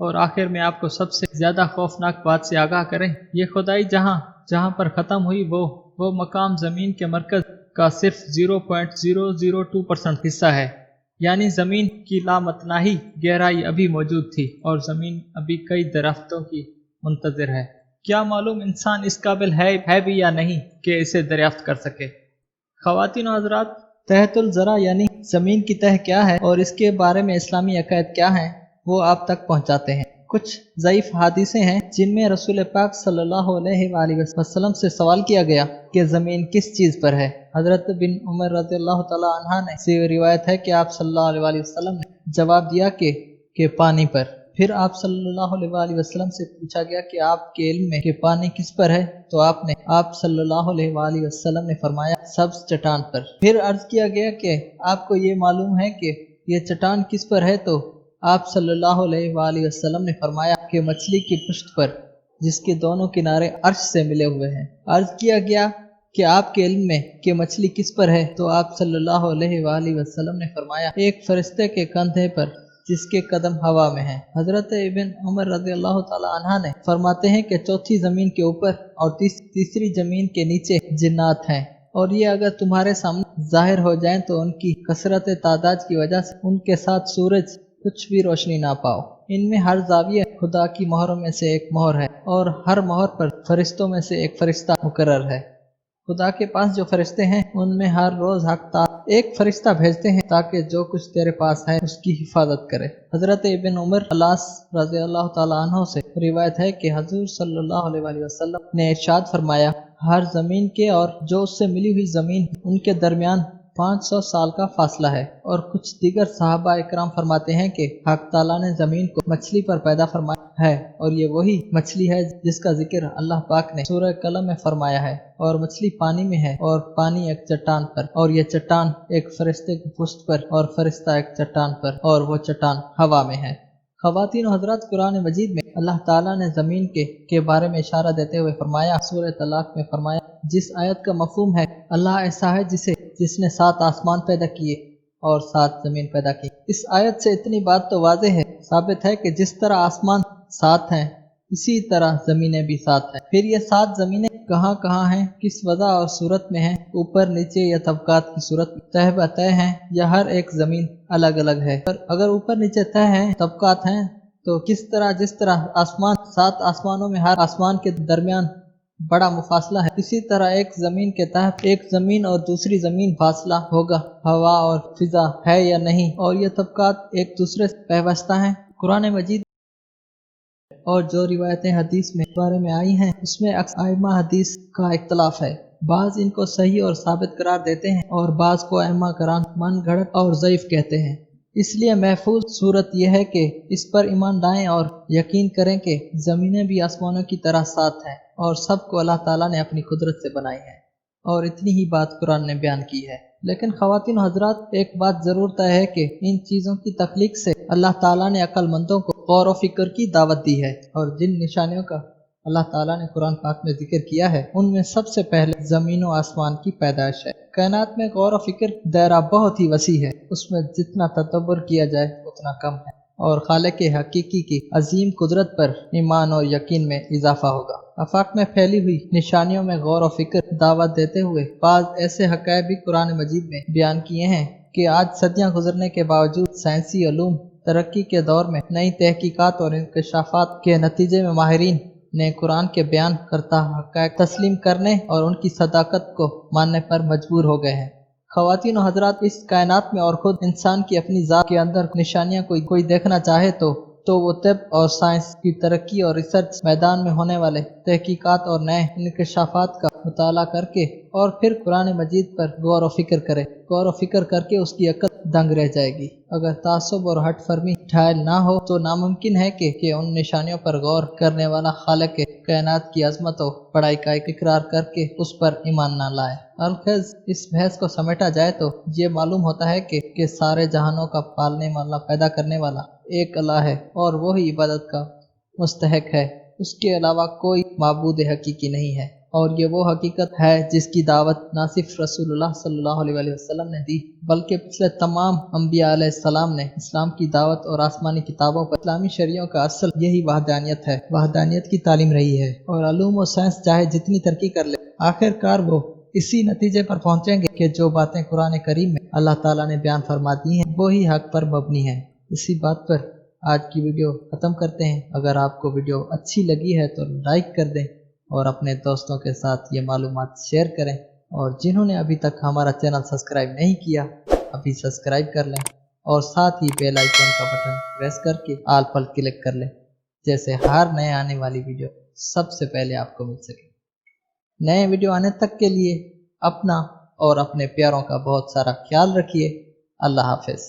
اور آخر میں آپ کو سب سے زیادہ خوفناک بات سے آگاہ کریں، یہ خدائی جہاں پر ختم ہوئی وہ مقام زمین کے مرکز کا صرف 0.002% حصہ ہے، یعنی زمین کی لامتناہی گہرائی ابھی موجود تھی اور زمین ابھی کئی درختوں کی منتظر ہے۔ کیا معلوم انسان اس قابل ہے بھی یا نہیں کہ اسے دریافت کر سکے۔ خواتین و حضرات، تحت الذرا یعنی زمین کی تہہ کیا ہے اور اس کے بارے میں اسلامی عقائد کیا ہیں، وہ آپ تک پہنچاتے ہیں۔ کچھ ضعیف حدیثیں ہیں جن میں رسول پاک صلی اللہ علیہ وآلہ وسلم سے سوال کیا گیا کہ زمین کس چیز پر ہے۔ حضرت بن عمر رضی اللہ تعالی عنہ نے سے روایت ہے کہ آپ صلی اللہ علیہ وآلہ وسلم نے جواب دیا کہ پانی پر۔ پھر آپ صلی اللہ علیہ وآلہ وسلم سے پوچھا گیا کہ آپ کے علم میں کہ پانی کس پر ہے، تو آپ صلی اللہ علیہ وآلہ وسلم نے فرمایا سبز چٹان پر۔ پھر عرض کیا گیا کہ آپ کو یہ معلوم ہے کہ یہ چٹان کس پر ہے، تو آپ صلی اللہ علیہ وآلہ وسلم نے فرمایا کہ مچھلی کی پشت پر، جس کے دونوں کنارے عرش سے ملے ہوئے ہیں۔ عرض کیا گیا کہ آپ کے علم میں کہ مچھلی کس پر ہے، تو آپ صلی اللہ علیہ وآلہ وسلم نے فرمایا ایک فرشتے کے کندھے پر جس کے قدم ہوا میں ہیں۔ حضرت ابن عمر رضی اللہ تعالی عنہ نے فرماتے ہیں کہ چوتھی زمین کے اوپر اور تیسری زمین کے نیچے جنات ہیں، اور یہ اگر تمہارے سامنے ظاہر ہو جائیں تو ان کی کثرت تعداد کی وجہ سے ان کے ساتھ سورج کچھ بھی روشنی نہ پاؤ۔ ان میں ہر زاویہ خدا کی مہروں میں سے ایک مہر ہے، اور ہر مہر پر فرشتوں میں سے ایک فرشتہ مقرر ہے۔ خدا کے پاس جو فرشتے ہیں ان میں ہر روز حق تعالی ایک فرشتہ بھیجتے ہیں تاکہ جو کچھ تیرے پاس ہے اس کی حفاظت کرے۔ حضرت ابن عمر علاس رضی اللہ تعالی عنہ سے روایت ہے کہ حضور صلی اللہ علیہ وآلہ وسلم نے ارشاد فرمایا ہر زمین کے اور جو اس سے ملی ہوئی زمین ان کے درمیان 500 سال کا فاصلہ ہے۔ اور کچھ دیگر صحابہ اکرام فرماتے ہیں کہ حق تعالیٰ نے زمین کو مچھلی پر پیدا فرمایا ہے، اور یہ وہی مچھلی ہے جس کا ذکر اللہ پاک نے سورہ قلم میں فرمایا ہے، اور مچھلی پانی میں ہے اور پانی ایک چٹان پر، اور یہ چٹان ایک فرشتے کی پشت پر اور فرشتہ ایک چٹان پر، اور وہ چٹان ہوا میں ہے۔ خواتین و حضرات، قرآن مجید میں اللہ تعالیٰ نے زمین کے بارے میں اشارہ دیتے ہوئے فرمایا، سورہ طلاق میں فرمایا، جس آیت کا مفہوم ہے اللہ ایسا ہے جس نے 7 آسمان پیدا کیے اور 7 زمین پیدا کی۔ اس آیت سے اتنی بات تو واضح ہے، ثابت ہے کہ جس طرح آسمان 7 ہیں اسی طرح زمینیں بھی 7 ہیں۔ پھر یہ 7 زمینیں کہاں ہیں، کس وضع اور صورت میں ہیں، اوپر نیچے یا طبقات کی صورت میں، تہہ بتہ ہیں، یا ہر ایک زمین الگ الگ ہے۔ اگر اوپر نیچے تہہ ہیں، طبقات ہیں، تو جس طرح 7 آسمانوں میں ہر آسمان کے درمیان بڑا مفاصلہ ہے، اسی طرح ایک زمین کے تحت ایک زمین اور دوسری زمین فاصلہ ہوگا، ہوا اور فضا ہے یا نہیں، اور یہ طبقات ایک دوسرے سے پیوستہ ہیں۔ قرآن مجید اور جو روایتیں حدیث میں بارے میں آئی ہیں اس میں اکثر ائمہ حدیث کا اختلاف ہے، بعض ان کو صحیح اور ثابت قرار دیتے ہیں اور بعض کو ائمہ کرام من گھڑت اور ضعیف کہتے ہیں۔ اس لیے محفوظ صورت یہ ہے کہ اس پر ایمان لائیں اور یقین کریں کہ زمینیں بھی آسمانوں کی طرح 7 ہیں، اور سب کو اللہ تعالیٰ نے اپنی قدرت سے بنائی ہے، اور اتنی ہی بات قرآن نے بیان کی ہے۔ لیکن خواتین و حضرات، ایک بات ضرور طے ہے کہ ان چیزوں کی تخلیق سے اللہ تعالیٰ نے عقل مندوں کو غور و فکر کی دعوت دی ہے، اور جن نشانیوں کا اللہ تعالیٰ نے قرآن پاک میں ذکر کیا ہے ان میں سب سے پہلے زمین و آسمان کی پیدائش ہے۔ کائنات میں غور و فکر دائرہ بہت ہی وسیع ہے، اس میں جتنا تدبر کیا جائے اتنا کم ہے، اور خالق حقیقی کی عظیم قدرت پر ایمان اور یقین میں اضافہ ہوگا۔ آفاق میں پھیلی ہوئی نشانیوں میں غور و فکر دعوت دیتے ہوئے بعض ایسے حقائق بھی قرآن مجید میں بیان کیے ہیں کہ آج صدیاں گزرنے کے باوجود سائنسی علوم ترقی کے دور میں نئی تحقیقات اور انکشافات کے نتیجے میں ماہرین نے قرآن کے بیان کرتا حقائق تسلیم کرنے اور ان کی صداقت کو ماننے پر مجبور ہو گئے ہیں۔ خواتین و حضرات، اس کائنات میں اور خود انسان کی اپنی ذات کے اندر نشانیاں کوئی دیکھنا چاہے تو وہ طب اور سائنس کی ترقی اور ریسرچ میدان میں ہونے والے تحقیقات اور نئے انکشافات کا مطالعہ کر کے اور پھر قرآن مجید پر غور و فکر کرے۔ غور و فکر کر کے اس کی عقل دنگ رہ جائے گی۔ اگر تعصب اور ہٹ فرمی ٹھائل نہ ہو تو ناممکن ہے کہ ان نشانیوں پر غور کرنے والا خالق کائنات کی عظمت و بڑائی کا اقرار کر کے اس پر ایمان نہ لائے۔ الخیز اس بحث کو سمیٹا جائے تو یہ معلوم ہوتا ہے کہ سارے جہانوں کا پالنے والا، پیدا کرنے والا ایک الہ ہے، اور وہی عبادت کا مستحق ہے، اس کے علاوہ کوئی معبود حقیقی نہیں ہے۔ اور یہ وہ حقیقت ہے جس کی دعوت نہ صرف رسول اللہ صلی اللہ علیہ وسلم نے دی بلکہ پچھلے تمام انبیاء علیہ السلام نے اسلام کی دعوت اور آسمانی کتابوں پر اسلامی شریعوں کا اصل یہی وحدانیت ہے، وحدانیت کی تعلیم رہی ہے۔ اور علوم و سائنس چاہے جتنی ترقی کر لے، آخر کار وہ اسی نتیجے پر پہنچیں گے کہ جو باتیں قرآن کریم میں اللہ تعالیٰ نے بیان فرما دی ہیں وہی حق پر مبنی ہے۔ اسی بات پر آج کی ویڈیو ختم کرتے ہیں۔ اگر آپ کو ویڈیو اچھی لگی ہے تو لائک کر دیں اور اپنے دوستوں کے ساتھ یہ معلومات شیئر کریں، اور جنہوں نے ابھی تک ہمارا چینل سبسکرائب نہیں کیا ابھی سبسکرائب کر لیں اور ساتھ ہی بیل آئیکن کا بٹن پریس کر کے آل پر کلک کر لیں، جیسے ہر نئے آنے والی ویڈیو سب سے پہلے آپ کو مل سکے۔ نئے ویڈیو آنے تک کے لیے اپنا اور اپنے پیاروں کا بہت سارا خیال رکھیے۔ اللہ حافظ۔